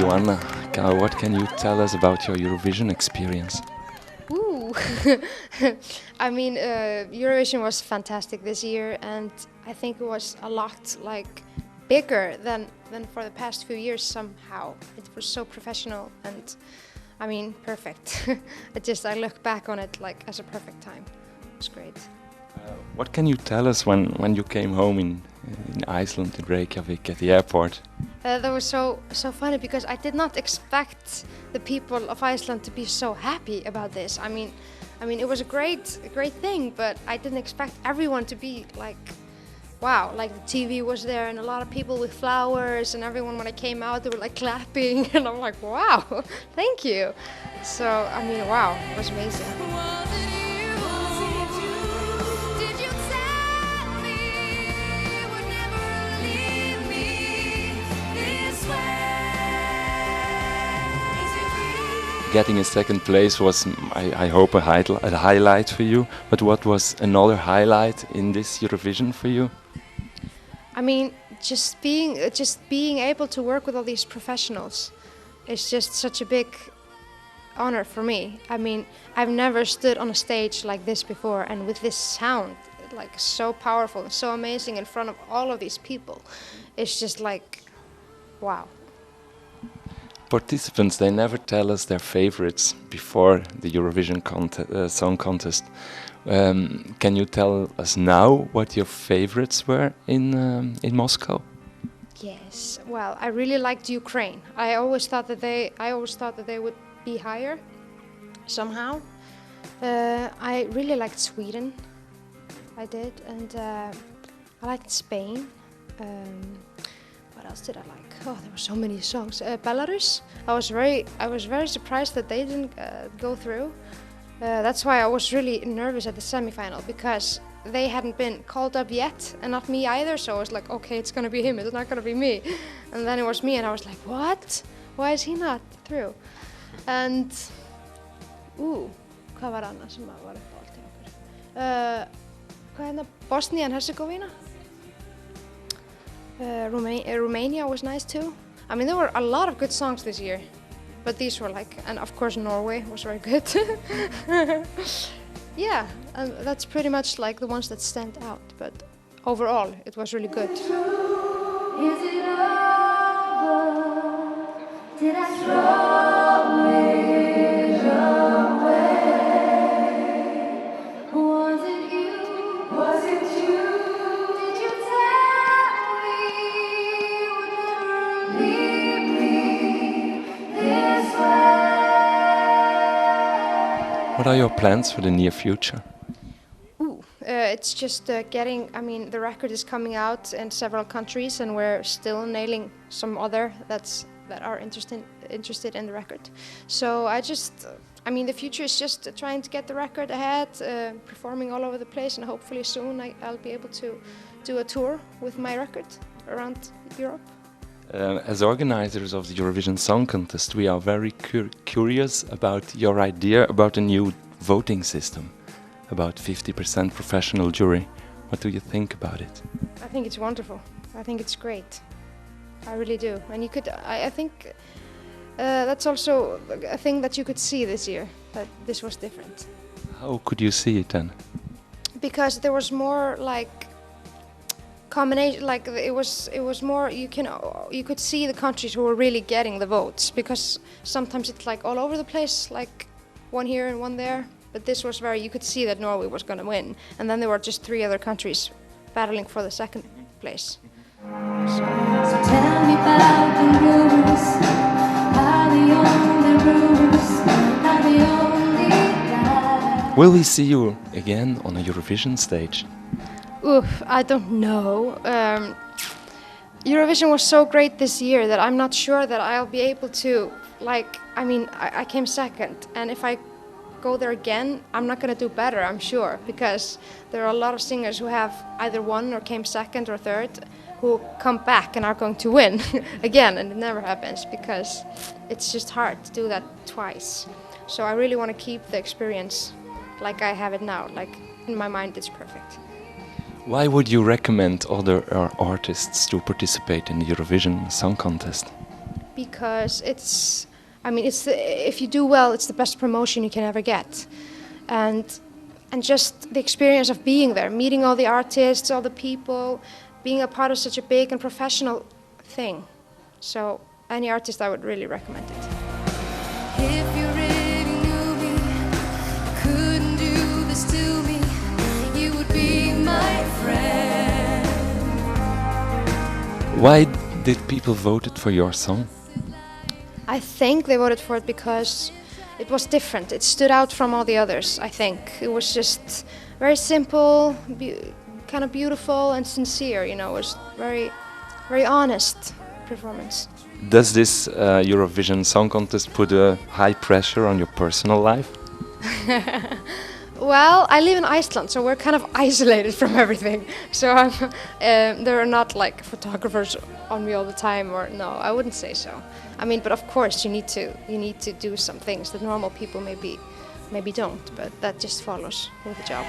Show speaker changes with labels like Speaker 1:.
Speaker 1: Yohanna, what can you tell us about your Eurovision experience?
Speaker 2: Ooh, I mean, Eurovision was fantastic this year, and I think it was a lot like bigger than for the past few years. Somehow, it was so professional and, I mean, perfect. I look back on it like as a perfect time. It was great.
Speaker 1: What can you tell us when you came home in Iceland, in Reykjavik, at the airport?
Speaker 2: That was so funny because I did not expect the people of Iceland to be so happy about this. I mean, it was a great thing, but I didn't expect everyone to be like, wow, like the TV was there and a lot of people with flowers, and everyone when I came out they were like clapping, and I'm like, wow, thank you. So I mean, wow, it was amazing.
Speaker 1: Getting a second place was, I hope, a highlight for you. But what was another highlight in this Eurovision for you?
Speaker 2: I mean, just being able to work with all these professionals is just such a big honor for me. I mean, I've never stood on a stage like this before, and with this sound, like so powerful and so amazing in front of all of these people, it's just like, wow.
Speaker 1: Participants, they never tell us their favorites before the Eurovision Song Contest. Can you tell us now what your favorites were in Moscow?
Speaker 2: Yes. Well, I really liked Ukraine. I always thought that they would be higher somehow. I really liked Sweden. I did, and I liked Spain. What else did I like? Oh, there were so many songs. Belarus. I was very surprised that they didn't go through. That's why I was really nervous at the semi-final, because they hadn't been called up yet, and not me either. So I was like, okay, it's gonna be him. It's not gonna be me. And then it was me, and I was like, what? Why is he not through? And hvað var annað sem var uppáhalds hjá okkur? Hvað Bosnia and Herzegovina? Romania was nice too. I mean, there were a lot of good songs this year, but these were like, and of course Norway was very good. Yeah, and that's pretty much like the ones that stand out, but overall it was really good.
Speaker 3: Is it over? Did I throw it away? Was it you? Was it you? Did you tell me you would never leave me this way?
Speaker 1: What are your plans for the near future?
Speaker 2: It's just getting, I mean, the record is coming out in several countries, and we're still nailing some other that are interested in the record. So I mean, the future is just trying to get the record ahead, performing all over the place, and hopefully soon I'll be able to do a tour with my record around Europe.
Speaker 1: As organizers of the Eurovision Song Contest, we are very curious about your idea about a new voting system, about 50% professional jury. What do you think about it?
Speaker 2: I think it's wonderful. I think it's great. I really do. And I think that's also a thing that you could see this year, that this was different.
Speaker 1: How could you see it then?
Speaker 2: Because there was more like combination, like it was more, you could see the countries who were really getting the votes, because sometimes it's like all over the place, like one here and one there. But this was you could see that Norway was going to win. And then there were just 3 other countries battling for the second place.
Speaker 3: So tell me about the rumors, how the only rumors, how the only lie.
Speaker 1: Will we see you again on a Eurovision stage?
Speaker 2: Oof, I don't know. Eurovision was so great this year that I'm not sure that I'll be able to, like, I mean, I came second, and if I go there again, I'm not going to do better, I'm sure, because there are a lot of singers who have either won or came second or third, who come back and are going to win again, and it never happens, because it's just hard to do that twice. So I really want to keep the experience like I have it now, like in my mind it's perfect.
Speaker 1: Why would you recommend other artists to participate in the Eurovision Song Contest?
Speaker 2: because if you do well, it's the best promotion you can ever get, and just the experience of being there, meeting all the artists, all the people, being a part of such a big and professional thing. So any artist, I would really recommend it.
Speaker 3: If you really knew me, you couldn't do this to me. You would be my friend.
Speaker 1: Why did people vote for your song?
Speaker 2: I think they voted for it because it was different. It stood out from all the others, I think. It was just very simple, kind of beautiful and sincere, you know. It was very, very honest performance.
Speaker 1: Does this Eurovision Song Contest put a high pressure on your personal life?
Speaker 2: Well, I live in Iceland, so we're kind of isolated from everything. So there are not like photographers on me all the time, or no, I wouldn't say so. I mean, but of course you need to do some things that normal people maybe don't, but that just follows with the job.